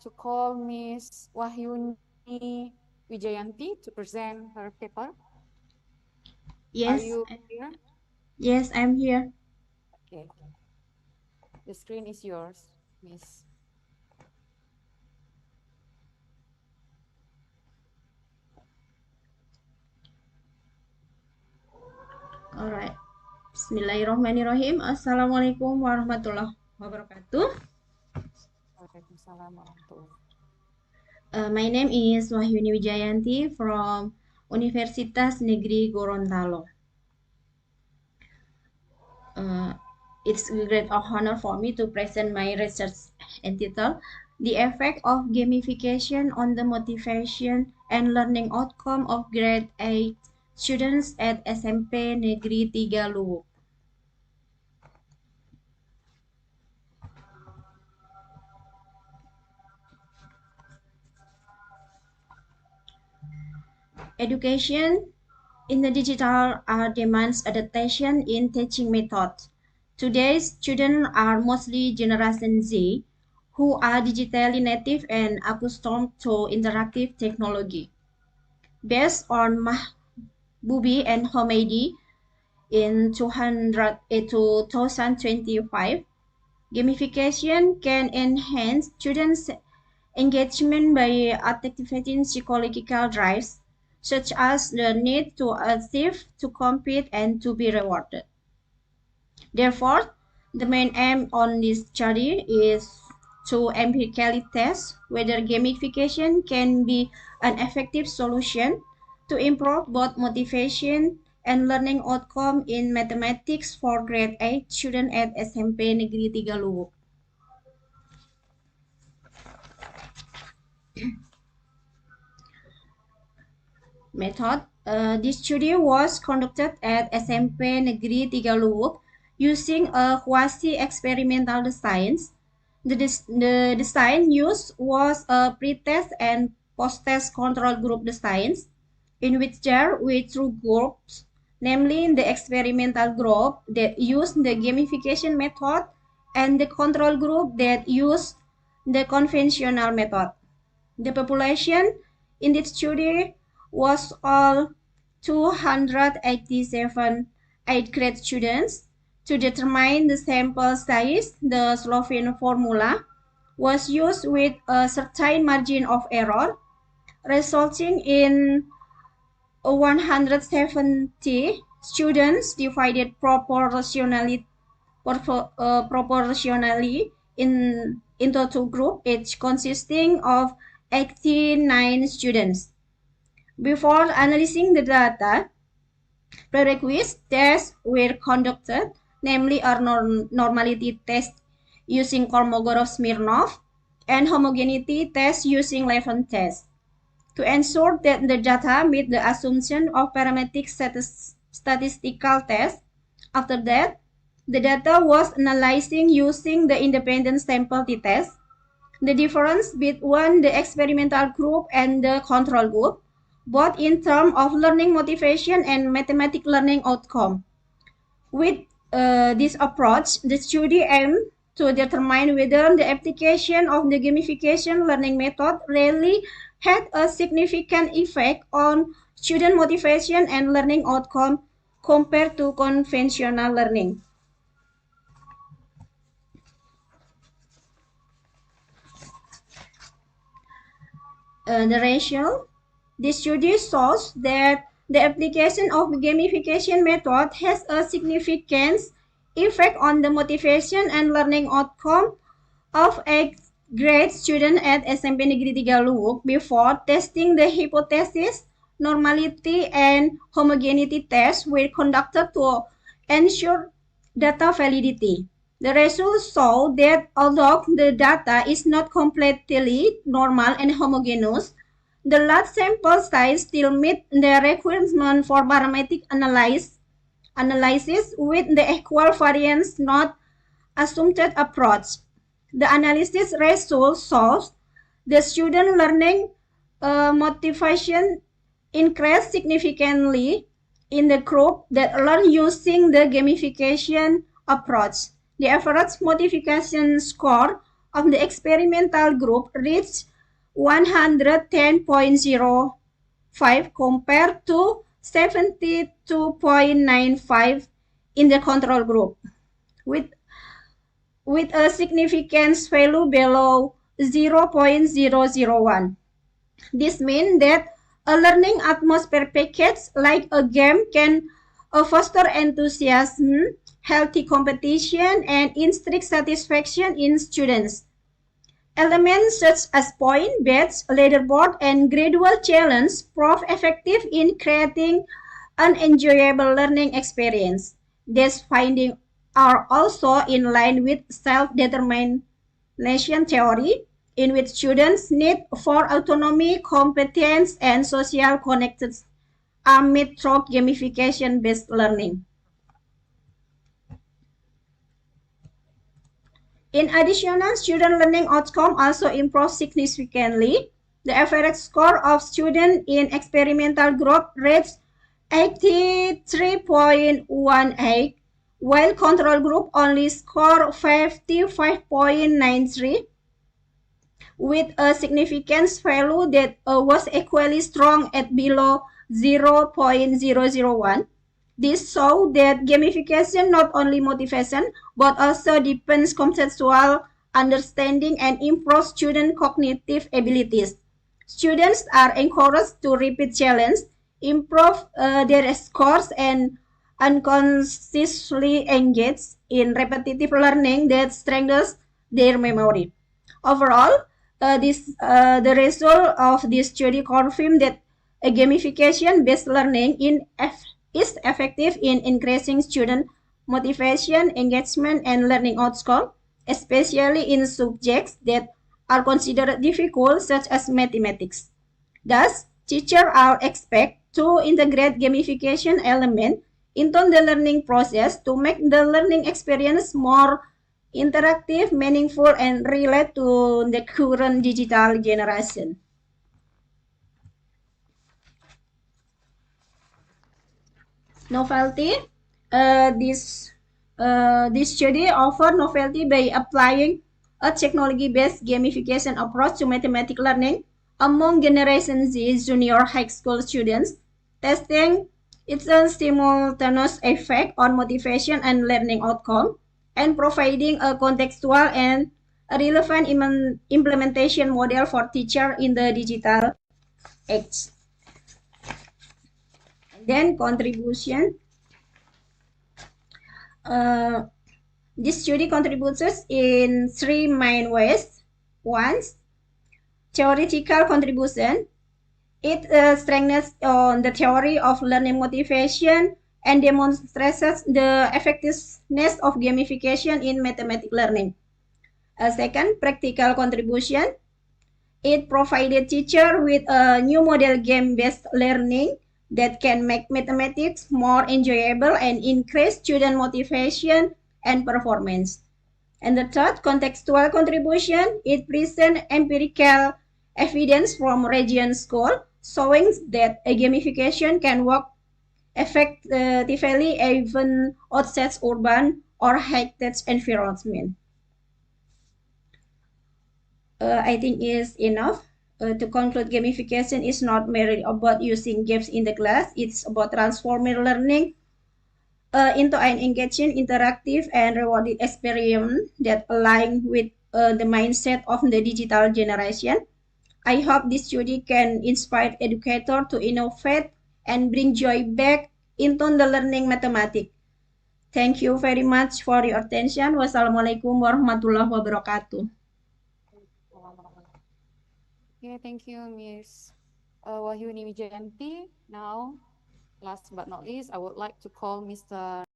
to call Miss Wahyuni Wijayanti to present her paper. Are Yes, you here? yes, I'm here. Okay. The screen is yours, Miss. Alright. Bismillahirrahmanirrahim. Assalamualaikum warahmatullahi wabarakatuh. Waalaikumsalam warahmatullahi. My name is Wahyuni Wijayanti from Universitas Negeri Gorontalo. It's a great honor for me to present my research entitled The Effect of Gamification on the Motivation and Learning Outcome of Grade 8 Students at SMP Negeri 3 Luwuk. Education in the digital era demands adaptation in teaching methods. Today's students are mostly Generation Z, who are digitally native and accustomed to interactive technology. Based on Mahboubi and Homedi in 2025, gamification can enhance students' engagement by activating psychological drives, such as the need to achieve, to compete, and to be rewarded. Therefore, the main aim on this study is to empirically test whether gamification can be an effective solution to improve both motivation and learning outcome in mathematics for grade 8 students at SMP Negeri 3 Luwuk. Method. This study was conducted at SMP Negeri 3 Luwuk using a quasi-experimental design. The design used was a pre-test and post-test control group designs, in which there were two groups, namely the experimental group that used the gamification method and the control group that used the conventional method. The population in this study was all 287 8th grade students. To determine the sample size, the Slovene formula was used with a certain margin of error, resulting in 170 students divided proportionally into two groups, each consisting of 89 students. Before analyzing the data, prerequisite tests were conducted, namely a normality test using Kolmogorov-Smirnov and homogeneity test using Levin test to ensure that the data meet the assumption of parametric statistical test. After that, the data was analyzing using the independent sample t-test. The difference between the experimental group and the control group, both in terms of learning motivation and mathematical learning outcome. With this approach, the study aimed to determine whether the application of the gamification learning method really had a significant effect on student motivation and learning outcome compared to conventional learning. The ratio. The study shows that the application of gamification method has a significant effect on the motivation and learning outcome of a grade student at SMP Negeri 3 Luwuk before testing the hypothesis, normality, and homogeneity tests were conducted to ensure data validity. The results show that although the data is not completely normal and homogeneous, the large sample size still meet the requirement for parametric analysis with the equal variance not assumed approach. The analysis results shows the student learning motivation increased significantly in the group that learn using the gamification approach. The average motivation score of the experimental group reached 110.05 compared to 72.95 in the control group, with a significance value below 0.001. This means that a learning atmosphere package like a game can foster enthusiasm, healthy competition, and intrinsic satisfaction in students. Elements such as point, badge, leaderboard, and gradual challenge prove effective in creating an enjoyable learning experience. These findings are also in line with self-determination theory, in which students' need for autonomy, competence, and social connections are met through gamification-based learning. In addition, student learning outcome also improved significantly. The average score of students in experimental group reached 83.18, while control group only scored 55.93, with a significance value that was equally strong at below 0.001. This shows that gamification not only motivation but also deepens conceptual understanding and improves student cognitive abilities. Students are encouraged to repeat challenges, improve their scores, and unconsciously engage in repetitive learning that strengthens their memory. Overall, the result of this study confirmed that a gamification-based learning is effective in increasing student motivation, engagement, and learning outcome, especially in subjects that are considered difficult, such as mathematics. Thus, teachers are expected to integrate gamification element into the learning process to make the learning experience more interactive, meaningful, and relate to the current digital generation. Novelty. This study offer novelty by applying a technology-based gamification approach to mathematics learning among Generation Z junior high school students, testing its simultaneous effect on motivation and learning outcome, and providing a contextual and a relevant implementation model for teachers in the digital age. Then contribution. This study contributes in three main ways. One, theoretical contribution. It strengthens on the theory of learning motivation and demonstrates the effectiveness of gamification in mathematics learning. Second, practical contribution. It provided teacher with a new model game-based learning that can make mathematics more enjoyable and increase student motivation and performance. And the third, contextual contribution. It presents empirical evidence from region school showing that a gamification can work effectively even outside urban or high-tech environment. I think is enough. To conclude, gamification is not merely about using games in the class. It's about transforming learning into an engaging, interactive, and rewarding experience that align with the mindset of the digital generation. I hope this study can inspire educators to innovate and bring joy back into the learning mathematics. Thank you very much for your attention. Wassalamualaikum warahmatullahi wabarakatuh. Okay, thank you, Miss Wahyuni Wijayanti. Now, last but not least, I would like to call Mr.